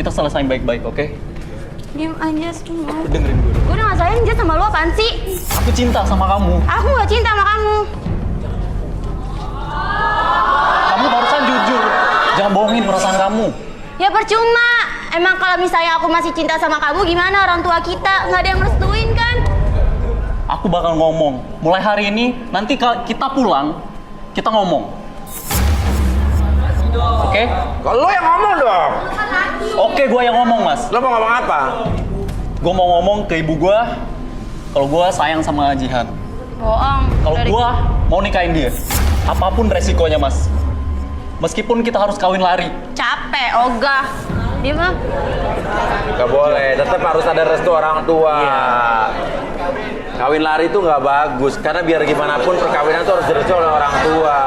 kita selesain baik-baik, oke? Diam aja, cuma. Dengerin gue. Gue udah gak sayang Jas sama lu, apaan sih? Aku cinta sama kamu. Aku gak cinta sama kamu. Kamu barusan jujur. Jangan bohongin perasaan kamu. Ya percuma. Emang kalau misalnya aku masih cinta sama kamu, gimana orang tua kita? Nggak ada yang merestuin kan? Aku bakal ngomong. Mulai hari ini, nanti kita pulang, kita ngomong. Oke? Kalau lo yang ngomong dong. Oke, gue yang ngomong, Mas. Lo mau ngomong apa? Gue mau ngomong ke ibu gue, kalau gue sayang sama Jihan. Bohong. Kalau gue mau nikahin dia. Apapun resikonya, Mas. Meskipun kita harus kawin lari. Capek, ogah. Dia mah. Gak boleh, tetap harus ada restu orang tua. Kawin lari itu nggak bagus, karena biar gimana pun perkawinan itu harus direstu oleh orang tua.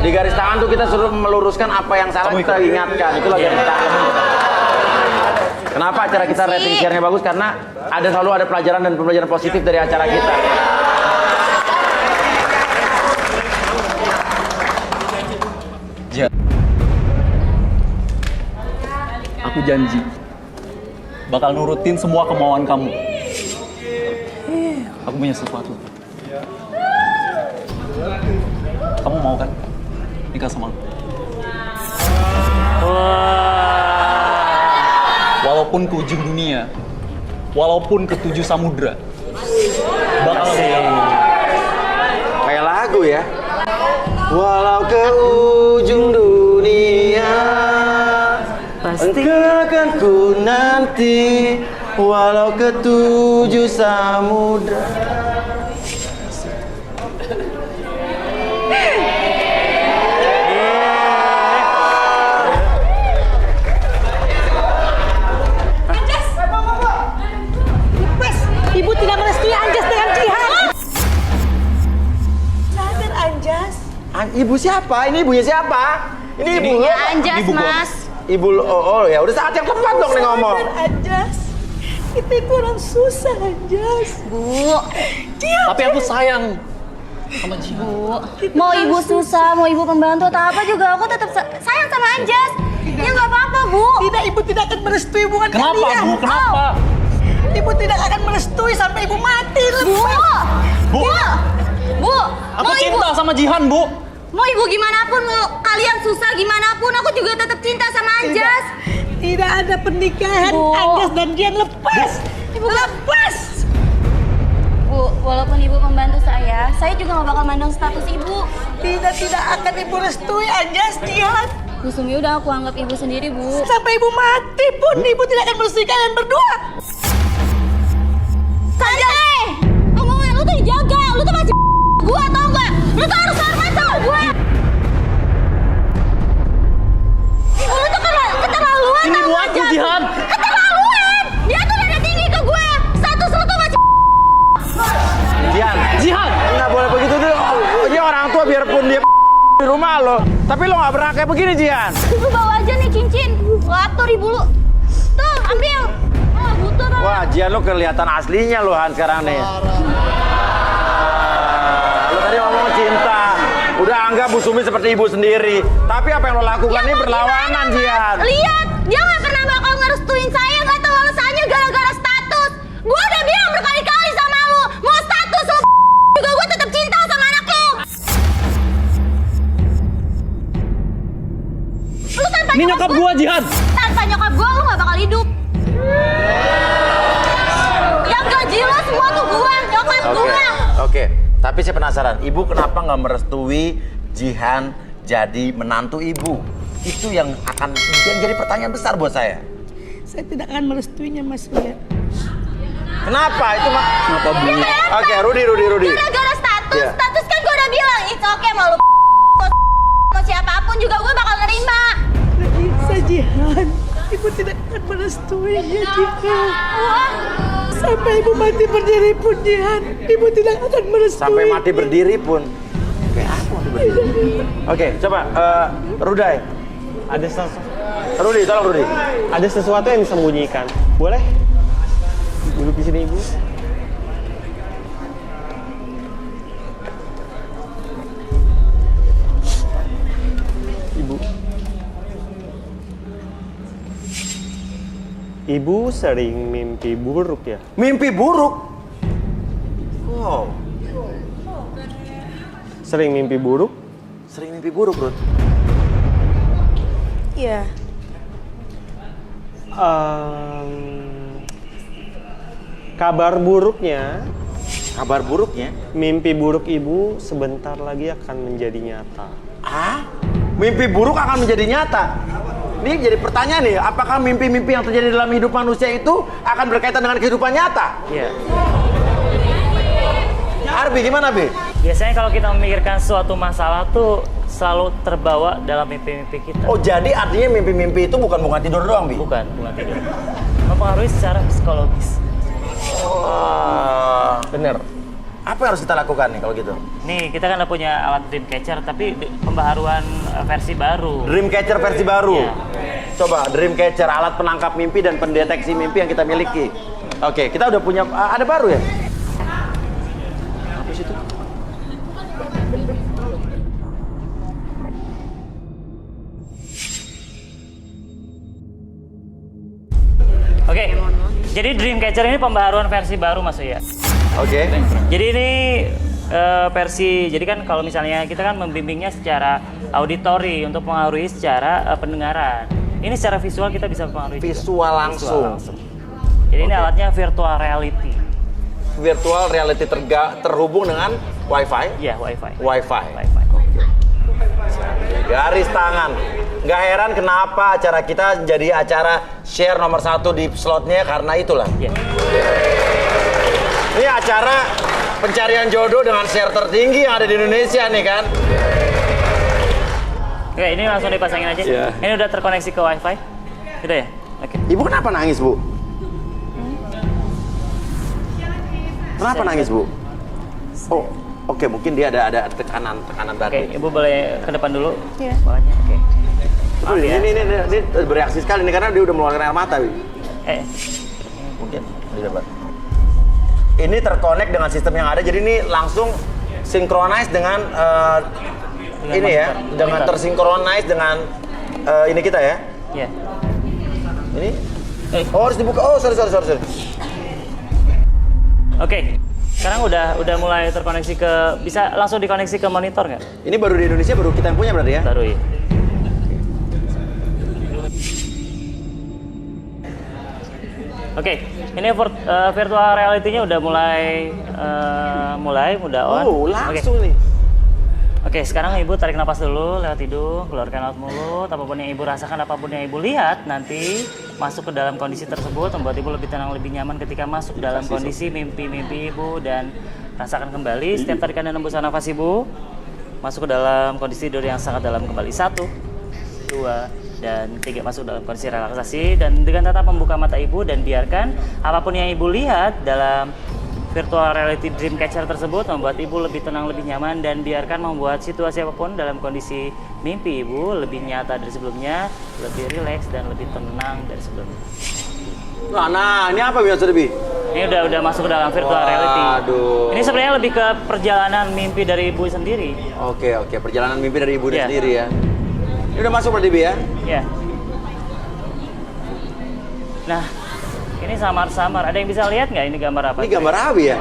Di garis tangan tuh kita suruh meluruskan apa yang salah, kita ingatkan. Itulah garis tangan. Kenapa acara kita rating share-nya bagus? Karena selalu ada pelajaran dan pembelajaran positif dari acara kita. Aku janji bakal nurutin semua kemauan kamu. Aku punya sesuatu. Kamu mau kan nikah sama aku? Walaupun ke ujung dunia, walaupun ke 7 samudra, bakal Kayak lagu ya. Walau ke ujung dunia, engkau akan ku nanti, walau ke 7 samudra. Anjas! Lepas! Ibu tidak merestui Anjas dengan Jihan! Sadar Anjas! Ibu siapa? Ini ibunya siapa? Ini ibu lo? Ibunya Anjas, Ibu gua. Mas. Ibu lo, oh ya udah saat yang tepat dong nih ngomong. Sadar Anjas! Kita itu orang susah Anjas! Bu, Jihan! Tapi aku sayang sama Jihan. Bu. Mau ibu susah, mau ibu pembantu atau apa juga, aku tetap sayang sama Anjas. Ya nggak apa-apa, Bu. Tidak, ibu tidak akan merestui hubungan Kenapa, kalian. Bu? Kenapa? Ibu tidak akan merestui sampai ibu mati. Bu. Bu. Bu. Aku Mau ibu, cinta sama Jihan, Bu. mau ibu gimana pun, mau kalian susah gimana pun, aku juga tetap cinta sama Anjas. Tidak ada pernikahan Bu. Anjas dan Jihan, lepas. Ibu, Lepas. Bu, walaupun ibu membantu saya juga nggak bakal mandang status ibu. Tidak akan ibu restui Anjas, Jihan. Bu Sumi udah aku anggap ibu sendiri, Bu. Sampai ibu mati pun ibu tidak akan merestui kalian berdua. Sanjay! Omongan lu tuh dijaga, lu tuh masih gua tau nggak? Lu tuh harus hormat sama gua. Lu tuh keterlaluan Ini tau Bu nggak, aku, Jan? Jihan. Keterlaluan! Dia tuh udah tinggi ke gua. Status lu tuh masih Jihan, Jihan! nggak boleh begitu tuh. Dia orang tua biarpun dia di rumah lo, tapi lo nggak pernah kayak begini Jihan. Lu bawa aja nih cincin. Latur ibu lu. Tuh, ambil. Ah, butuh tau. Wah, Jihan lo kelihatan aslinya lo Han sekarang nih. Lo tadi ngomong cinta, udah anggap Bu Sumi seperti ibu sendiri. Tapi apa yang lo lakukan ini berlawanan Jihan. Lihat, dia nggak pernah bakal ngerestuin saya, nggak tahu alasannya gara-gara status. Gua udah bilang berkali-kali sama lu, mau status lu juga gua tetap cinta sama anak lu. Lu tanpa Ini nyokap gua, Jihan. tanpa nyokap gua lu nggak bakal hidup. Yang gaji lu semua tuh gua, nyokap gua. Oke. Tapi saya penasaran, ibu kenapa nggak merestui Jihan jadi menantu ibu? Itu yang jadi pertanyaan besar buat saya. Saya tidak akan merestuinya, Mas Rian. Kenapa? Itu mah. Kenapa, Bu? Oke, Rudi. Gara-gara status, Iya. status kan gua udah bilang, it's okay mau lu mau siapapun juga gua bakal nerima. Tidak bisa, Jihan. Ibu tidak akan merestuinya, Jihan. Wah, Sampai ibu mati berdiri pun, Jihan. Ibu tidak akan merestui. Sampai mati berdiri pun. Kayak apa mati berdiri? Oke, coba Rudai. Ada sesuatu, Rudi, tolong Rudi. ada sesuatu yang disembunyikan. Boleh? Duduk di sini, Ibu. Ibu. Ibu sering mimpi buruk ya? Mimpi buruk? Wow. Sering mimpi buruk? Sering mimpi buruk, Ruth. Iya. Kabar buruknya, Kabar buruknya? mimpi buruk ibu sebentar lagi akan menjadi nyata. Ah? Mimpi buruk akan menjadi nyata? Ini jadi pertanyaan nih, apakah mimpi-mimpi yang terjadi dalam hidup manusia itu akan berkaitan dengan kehidupan nyata? Iya. Arbi, gimana, Bi? Biasanya kalau kita memikirkan suatu masalah tuh selalu terbawa dalam mimpi-mimpi kita. Oh, jadi artinya mimpi-mimpi itu bukan tidur doang, Bi? Bukan tidur. Mempengaruhi secara psikologis. Bener. Apa yang harus kita lakukan nih kalau gitu? Nih, kita kan udah punya alat Dreamcatcher, tapi pembaharuan versi baru. Dreamcatcher versi baru? Iya. Coba, Dreamcatcher, alat penangkap mimpi dan pendeteksi mimpi yang kita miliki. Oke, kita udah punya, ada baru ya? Apa sih itu? Oke, jadi Dreamcatcher ini pembaharuan versi baru Mas ya. Oke. Jadi ini versi, jadi kan kalau misalnya kita kan membimbingnya secara auditori untuk mempengaruhi secara pendengaran. Ini secara visual kita bisa mempengaruhi juga. Visual langsung. Jadi ini alatnya virtual reality. Virtual reality terhubung dengan Wi-Fi? Iya, Wi-Fi. Wi-Fi. Wi-Fi. Garis tangan. Nggak heran kenapa acara kita jadi acara share nomor 1 di slotnya karena itulah. Iya. Ini acara pencarian jodoh dengan share tertinggi yang ada di Indonesia nih kan. Oke, ini langsung dipasangin aja. Iya. Ini udah terkoneksi ke Wi-Fi. Udah ya? Oke. Ibu kenapa nangis, Bu? Kenapa nangis, Bu? Oh, oke, mungkin dia ada tekanan Oke, batin. Ibu boleh ke depan dulu. Iya. Bawahnya. Oke. Maaf ya. Ini bereaksi sekali nih karena dia udah mengeluarkan air mata, Bi. Mungkin di depan. Ini terkonek dengan sistem yang ada, jadi ini langsung synchronize dengan ini monitor. ya, dengan tersinkronis dengan ini kita ya. Iya. Ini. Oh, harus dibuka. Oh, sorry. Oke. Sekarang udah mulai terkoneksi ke, bisa langsung dikoneksi ke monitor nggak? Ini baru di Indonesia, baru kita yang punya berarti ya? Baru ya. Oke, ini virtual reality-nya udah mulai udah on. Oh, langsung nih. Oke, sekarang Ibu tarik napas dulu lewat hidung, keluarkan lewat mulut. Apapun yang Ibu rasakan, apapun yang Ibu lihat, nanti masuk ke dalam kondisi tersebut, membuat Ibu lebih tenang, lebih nyaman ketika masuk dalam kondisi mimpi-mimpi Ibu. Dan rasakan kembali setiap tarikan dan hembusan nafas Ibu, masuk ke dalam kondisi tidur yang sangat dalam kembali. 1, 2, dan 3, masuk dalam kondisi relaksasi. Dan dengan tetap membuka mata Ibu dan biarkan apapun yang Ibu lihat dalam virtual reality Dreamcatcher tersebut membuat Ibu lebih tenang, lebih nyaman, dan biarkan membuat situasi apapun dalam kondisi mimpi Ibu lebih nyata dari sebelumnya, lebih rileks dan lebih tenang dari sebelumnya. Nah, ini apa biasa Bi? Ini udah masuk ke dalam virtual reality. Aduh. Ini sebenarnya lebih ke perjalanan mimpi dari Ibu sendiri. Oke, perjalanan mimpi dari Ibu Iya. sendiri ya. Ini udah masuk berarti Bi ya? Ya. Nah, ini samar-samar. Ada yang bisa lihat nggak ini gambar apa? Ini gambar apa ya?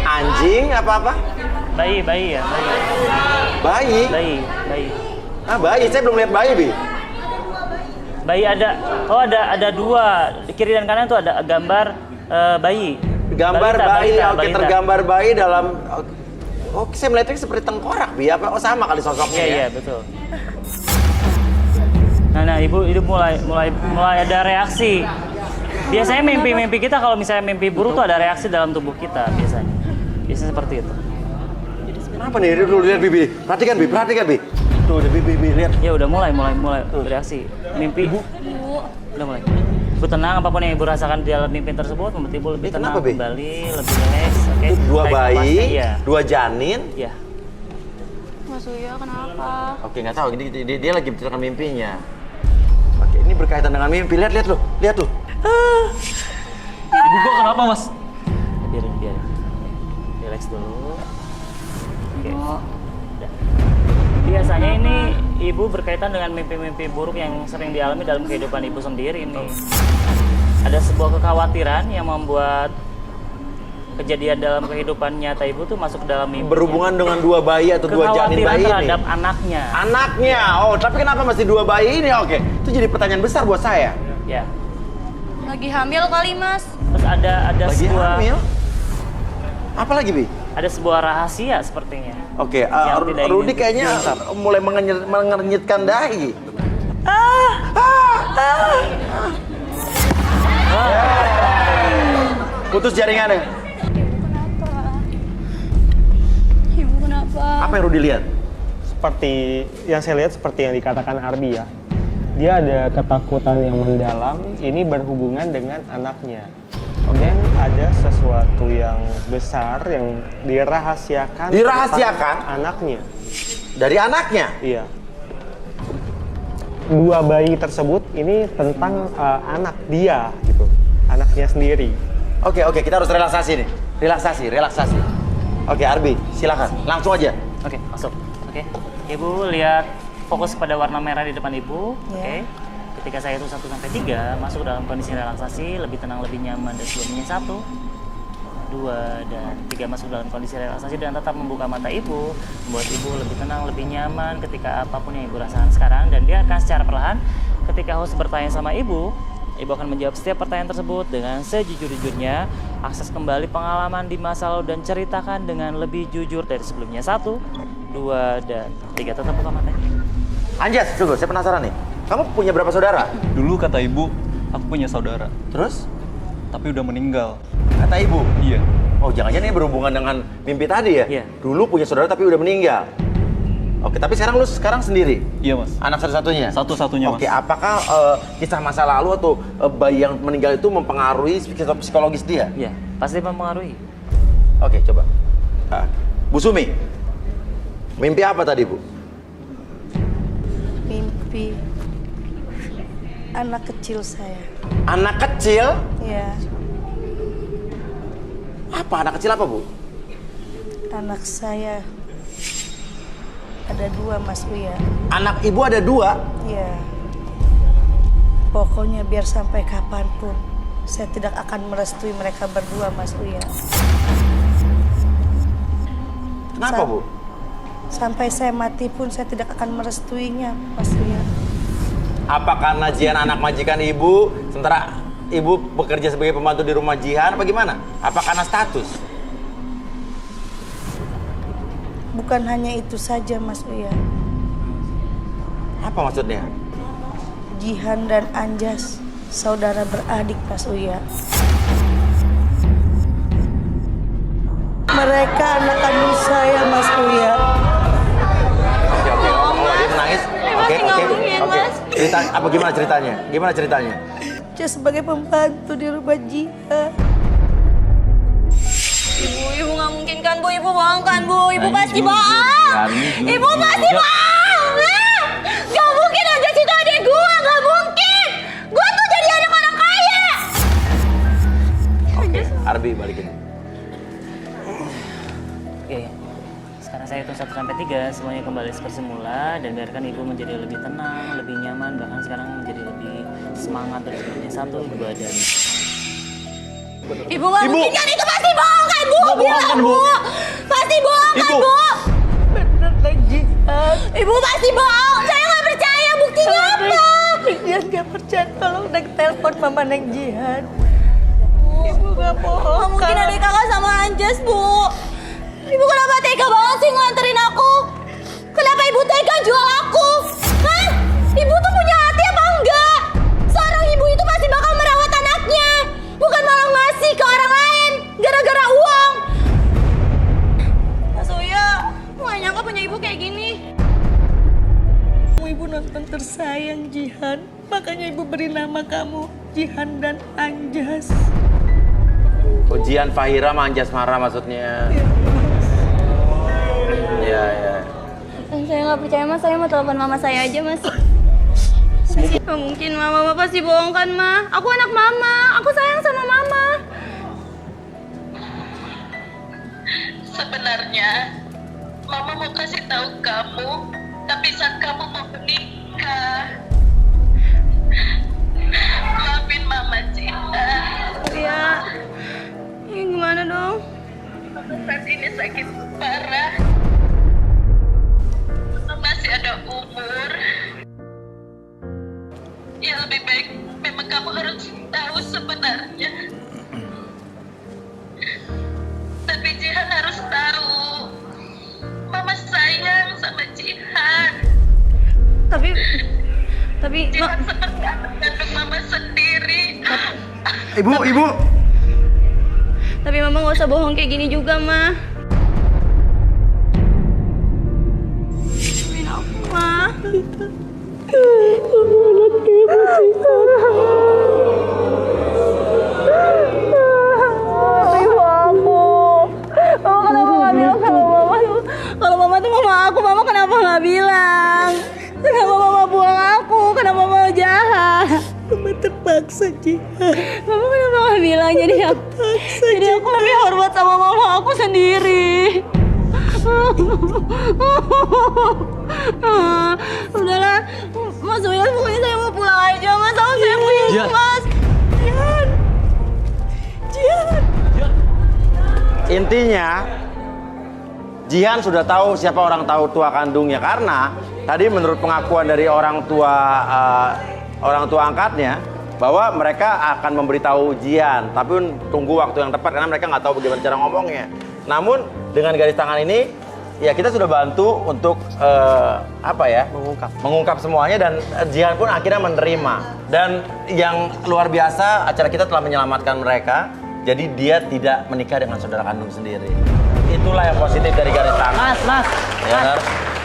Anjing apa-apa? Bayi ya. Bayi? Bayi. Ah, bayi. Saya belum lihat bayi, Bi. Bayi ada, ada 2. Di kiri dan kanan tuh ada gambar bayi. Gambar bayi, oke, balita. tergambar bayi dalam... Oke, saya melihatnya seperti tengkorak, Bi. Apa? Oh, sama kali sosoknya ya? Iya, betul. Nah, Ibu mulai ada reaksi. Biasanya mimpi-mimpi kita kalau misalnya mimpi buruk tuh ada reaksi dalam tubuh kita biasanya. Biasanya seperti itu. Kenapa nih? Dulu lihat, Bi. Perhatikan, Bi. Tuh, Bi, lihat. Ya udah mulai bereaksi. Mimpi Ibu udah mulai. Ibu tenang, apapun yang Ibu rasakan di dalam mimpi tersebut membuat Ibu lebih tenang kenapa, Bi? kembali, lebih rileks. Oke. Dua Tarik bayi, napasnya, iya. 2 janin. Iya. Mas Uya kenapa? Oke, nggak tahu. Dia lagi menceritakan mimpinya. Oke, ini berkaitan dengan mimpi. Lihat loh. Ibu gua kenapa, Mas? Biarin. Relax dulu. Oke. Udah. Biasanya ini ibu berkaitan dengan mimpi-mimpi buruk yang sering dialami dalam kehidupan ibu sendiri ini. Ada sebuah kekhawatiran yang membuat kejadian dalam kehidupan nyata ibu tuh masuk ke dalam mimpi. Berhubungan dengan 2 bayi atau 2 janin bayi ini? Kekhawatiran terhadap anaknya. Anaknya? Oh, tapi kenapa mesti 2 bayi ini? Oke, itu jadi pertanyaan besar buat saya. Ya. Lagi hamil kali, Mas. Terus ada Lagi sebuah hamil? Apa lagi, Bi? ada sebuah rahasia sepertinya. Oke, Yang tidak ingin Rudy kayaknya diungkap. mulai mengernyitkan dahi. Putus jaringannya. Ibu kenapa? Apa yang Rudy lihat? Seperti yang saya lihat seperti yang dikatakan Arbi ya. Dia ada ketakutan yang mendalam, ini berhubungan dengan anaknya. Dan ada sesuatu yang besar yang dirahasiakan. Dirahasiakan? tentang anaknya. Dari anaknya? Iya. 2 bayi tersebut ini tentang anak dia gitu. Anaknya sendiri. Oke, kita harus relaksasi nih. Relaksasi. Oke, Arbi, silakan. Langsung aja. Oke, masuk. Oke. Ibu lihat fokus pada warna merah di depan ibu. Oke. Ketika saya itu 1 sampai 3 masuk dalam kondisi relaksasi, lebih tenang, lebih nyaman dan sebelumnya 1, 2 dan 3 masuk dalam kondisi relaksasi dan tetap membuka mata ibu, membuat ibu lebih tenang, lebih nyaman ketika apapun yang ibu rasakan sekarang, dan biarkan secara perlahan ketika host bertanya sama ibu akan menjawab setiap pertanyaan tersebut dengan sejujur-jujurnya. Akses kembali pengalaman di masa lalu dan ceritakan dengan lebih jujur dari sebelumnya. 1, 2 dan 3. Tetap buka matanya. Anjas, tunggu, saya penasaran nih. Kamu punya berapa saudara? Dulu kata ibu, aku punya saudara, Terus? tapi udah meninggal. Kata ibu? Iya. Oh, jangan-jangan ini berhubungan dengan mimpi tadi ya? Iya. Dulu punya saudara tapi udah meninggal. Oke, tapi sekarang lu sendiri? Iya, Mas. Anak satu-satunya? Satu-satunya, Mas. Oke, apakah kisah masa lalu atau bayi yang meninggal itu mempengaruhi psikologis dia? Iya, pasti mempengaruhi. Oke, coba. Bu Sumi, mimpi apa tadi, Bu? Mimpi anak kecil saya. Anak kecil? Ya, Apa? Anak kecil apa, Bu? anak saya ada 2, Mas Uya. Anak ibu ada 2? Ya, pokoknya biar sampai kapanpun saya tidak akan merestui mereka berdua, Mas Uya. Kenapa, Bu? Sampai saya mati pun saya tidak akan merestuinya, Mas Uya. Apa karena Jihan anak majikan ibu, sementara ibu bekerja sebagai pembantu di rumah Jihan, apa gimana? Apa karena status? Bukan hanya itu saja, Mas Uya. Apa maksudnya? Jihan dan Anjas, saudara beradik, Mas Uya. Mereka anak kandung saya, Mas Uya. Oke. Oh, dia menangis. Oke. Mas. Gimana ceritanya? Dia sebagai pembantu di rumah Jihan. Ibu nggak mungkin kan, Bu? Ibu bohong kan, Bu? Ibu Nah, pasti jujur. bohong. Ya, ini jujur. Ibu pasti Ya. bohong. Gak mungkin aja itu adik gua, gak mungkin. Gua tuh jadi anak orang kaya. Oke, Arbi balikin. Oke. Sekarang saya hitung 1 sampai 3, semuanya kembali seperti semula dan biarkan ibu menjadi lebih tenang, lebih nyaman, bahkan sekarang menjadi lebih semangat dari sebelumnya. 1, 2 dan Ibu gak mungkin kan, itu pasti bohong kan, Bu? Nggak bohong kan, Bu? Pasti bohong kan, Ibu. Bu? Bener, Neng Jihan. Ibu pasti bohong. Saya nggak percaya. Buktinya apa? Neng Jihan gak percaya, tolong Neng telepon Mama Neng Jihan. Ibu gak bohong. Nggak mungkin kan? adik kakak sama Anjas, Bu. Ibu kenapa tega banget sih nganterin aku? Kenapa ibu tega jual aku? Hah? Ibu tuh punya hati apa enggak? Seorang ibu itu pasti bakal merawat anaknya, bukan malah ngasih ke orang lain gara-gara uang. Mas Uya, nggak nyangka punya ibu kayak gini. Ibu nonton tersayang Jihan, makanya ibu beri nama kamu Jihan dan Anjas. Ujian Fahira sama Anjas Mara maksudnya. Iya. Saya nggak percaya, Mas. Saya mau telepon mama saya aja, Mas. Nggak mungkin, Mama pasti bohong kan, Ma? Aku anak Mama. Aku sayang sama Mama. Sebenarnya Mama mau kasih tahu kamu Tapi saat kamu mau menikah, maafin Mama Jihan. Ya, ini gimana dong? Saat ini sakit parah. Masih ada umur. Ya lebih baik memang kamu harus tahu sebenarnya. Tapi Jihan harus tahu. Mama sayang sama Jihan. Tapi Jihan seperti anak kandung Mama sendiri. Ibu. tapi Mama nggak usah bohong kayak gini juga, Ma. Maafin aku, Ma. Ibu aku. Mama kenapa nggak bilang kalau Mama tuh Mama aku? Mama kenapa nggak bilang? Kenapa Mama buang aku? Kenapa Mama jahat? Mama terpaksa, Jihan. Mama kenapa nggak bilang? Jadi aku lebih hormat sama mama aku sendiri. Udahlah, Mas Wilas, pokoknya saya mau pulang aja, Mas. Saya bingung, Jihan. Mas. Jihan. Intinya, Jihan sudah tahu siapa orang tua kandungnya karena tadi menurut pengakuan dari orang tua angkatnya bahwa mereka akan memberitahu Jihan, tapi tunggu waktu yang tepat karena mereka nggak tahu bagaimana cara ngomongnya. Namun dengan garis tangan ini, ya kita sudah bantu untuk mengungkap semuanya dan Jihan pun akhirnya menerima. Dan yang luar biasa, acara kita telah menyelamatkan mereka. Jadi dia tidak menikah dengan saudara kandung sendiri. Itulah yang positif dari garis tangan. Mas. Ya,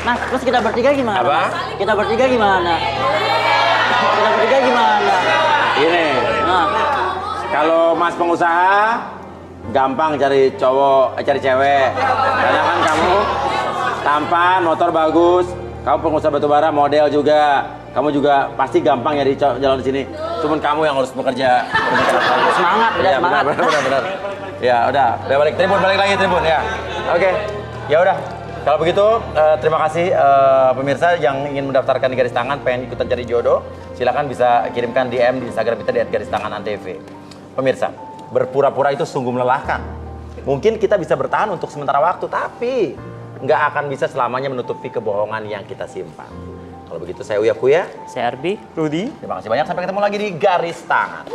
Mas, terus kita bertiga gimana? Apa? Kita bertiga gimana? Ini. Nah, Kalau Mas pengusaha gampang cari cewek. Karena kan kamu tampan, motor bagus, kamu pengusaha batubara, model juga. Kamu juga pasti gampang ya di jalan di sini. Cuman kamu yang harus bekerja. semangat, Ya, semangat. benar. Ya, udah balik lagi Tribun ya. Oke. Ya udah. Kalau begitu, terima kasih pemirsa yang ingin mendaftarkan di Garis Tangan, pengen ikutan cari jodoh, silakan bisa kirimkan DM di Instagram kita di @garistangan_antv. Pemirsa, berpura-pura itu sungguh melelahkan. Mungkin kita bisa bertahan untuk sementara waktu, tapi nggak akan bisa selamanya menutupi kebohongan yang kita simpan. Kalau begitu saya Uya Kuya. saya Arbi. Rudi. Terima kasih banyak, sampai ketemu lagi di Garis Tangan.